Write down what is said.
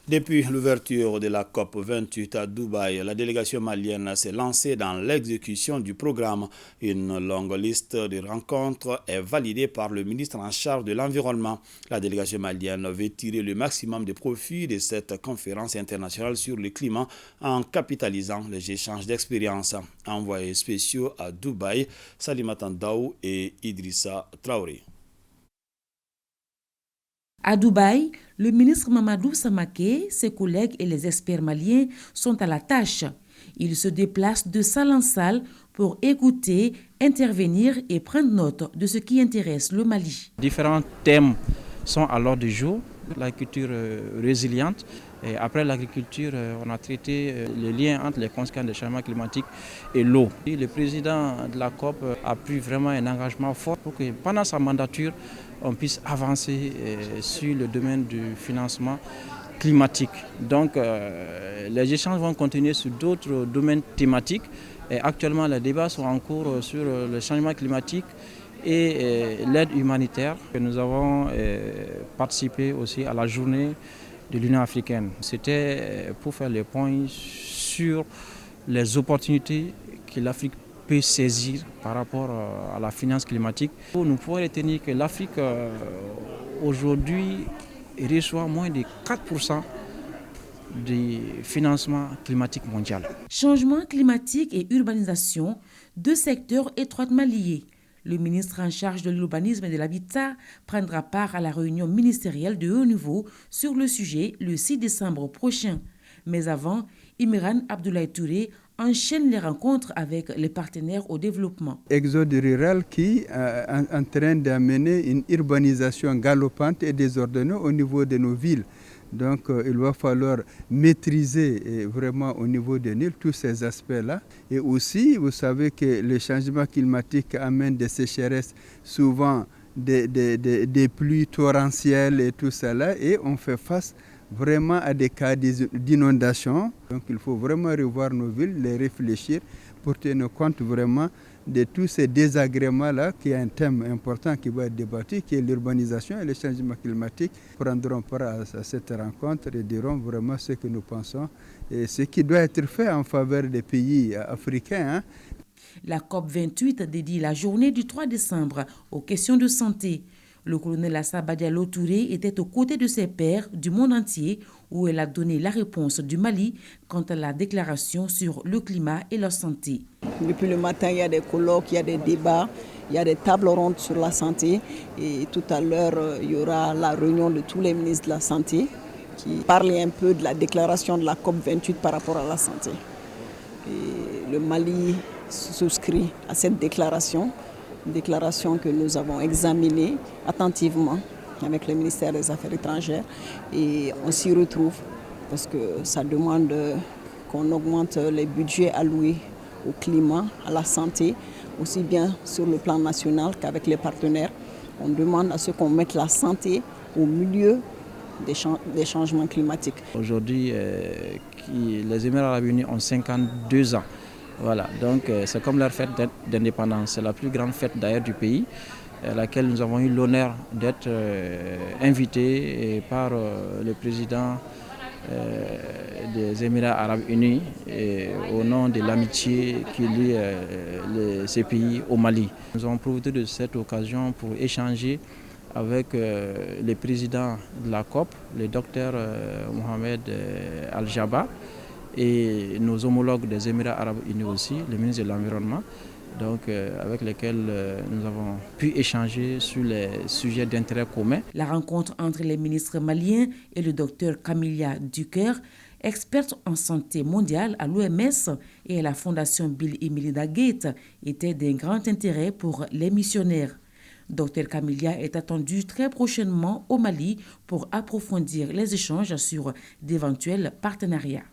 Depuis l'ouverture de la COP28 à Dubaï, la délégation malienne s'est lancée dans l'exécution du programme. Une longue liste de rencontres est validée par le ministre en charge de l'Environnement. La délégation malienne veut tirer le maximum de profit de cette conférence internationale sur le climat en capitalisant les échanges d'expériences. Envoyés spéciaux à Dubaï, Salimata Ndaw et Idrissa Traoré. À Dubaï, le ministre Mamadou Samaké, ses collègues et les experts maliens sont à la tâche. Ils se déplacent de salle en salle pour écouter, intervenir et prendre note de ce qui intéresse le Mali. Différents thèmes sont à l'ordre du jour. L'agriculture résiliente. Et après l'agriculture, on a traité les liens entre les conséquences du changement climatique et l'eau. Le président de la COP a pris vraiment un engagement fort pour que pendant sa mandature, on puisse avancer sur le domaine du financement climatique. Donc les échanges vont continuer sur d'autres domaines thématiques. Et actuellement, les débats sont en cours sur le changement climatique et l'aide humanitaire. Nous avons participé aussi à la journée de l'Union africaine. C'était pour faire le point sur les opportunités que l'Afrique peut saisir par rapport à la finance climatique. Nous pouvons retenir que l'Afrique aujourd'hui reçoit moins de 4% du financement climatique mondial. Changement climatique et urbanisation, deux secteurs étroitement liés. Le ministre en charge de l'urbanisme et de l'habitat prendra part à la réunion ministérielle de haut niveau sur le sujet le 6 décembre prochain. Mais avant, Imran Abdoulaye Touré enchaîne les rencontres avec les partenaires au développement. Exode rural qui est en train d'amener une urbanisation galopante et désordonnée au niveau de nos villes. Donc il va falloir maîtriser vraiment au niveau des îles tous ces aspects-là. Et aussi, vous savez que le changement climatique amène des sécheresses, souvent des pluies torrentielles et tout cela. Et on fait face vraiment à des cas d'inondation. Donc il faut vraiment revoir nos villes, les réfléchir pour tenir compte vraiment de tous ces désagréments-là, qui est un thème important qui va être débattu, qui est l'urbanisation et le changement climatique. Prendront part à cette rencontre et diront vraiment ce que nous pensons et ce qui doit être fait en faveur des pays africains. La COP28 dédie la journée du 3 décembre aux questions de santé. Le colonel Assaba Diallo Touré était aux côtés de ses pairs du monde entier où elle a donné la réponse du Mali quant à la déclaration sur le climat et la santé. Depuis le matin, il y a des colloques, il y a des débats, il y a des tables rondes sur la santé. Et tout à l'heure, il y aura la réunion de tous les ministres de la santé qui parlent un peu de la déclaration de la COP28 par rapport à la santé. Et le Mali souscrit à cette déclaration. Une déclaration que nous avons examinée attentivement avec le ministère des Affaires étrangères et on s'y retrouve parce que ça demande qu'on augmente les budgets alloués au climat, à la santé, aussi bien sur le plan national qu'avec les partenaires. On demande à ce qu'on mette la santé au milieu des changements climatiques. Aujourd'hui, les Émirats arabes unis ont 52 ans. Voilà, donc c'est comme leur fête d'indépendance. C'est la plus grande fête d'ailleurs du pays, à laquelle nous avons eu l'honneur d'être invités par le président des Émirats arabes unis au nom de l'amitié qui lie ces pays au Mali. Nous avons profité de cette occasion pour échanger avec le président de la COP, le docteur Mohamed Al-Jabba, et nos homologues des Émirats arabes unis aussi, le ministre de l'Environnement, donc, avec lesquels nous avons pu échanger sur les sujets d'intérêt commun. La rencontre entre les ministres maliens et le docteur Camilla Duker, experte en santé mondiale à l'OMS et à la Fondation Bill et Melinda Gates, était d'un grand intérêt pour les missionnaires. Dr Camilla est attendue très prochainement au Mali pour approfondir les échanges sur d'éventuels partenariats.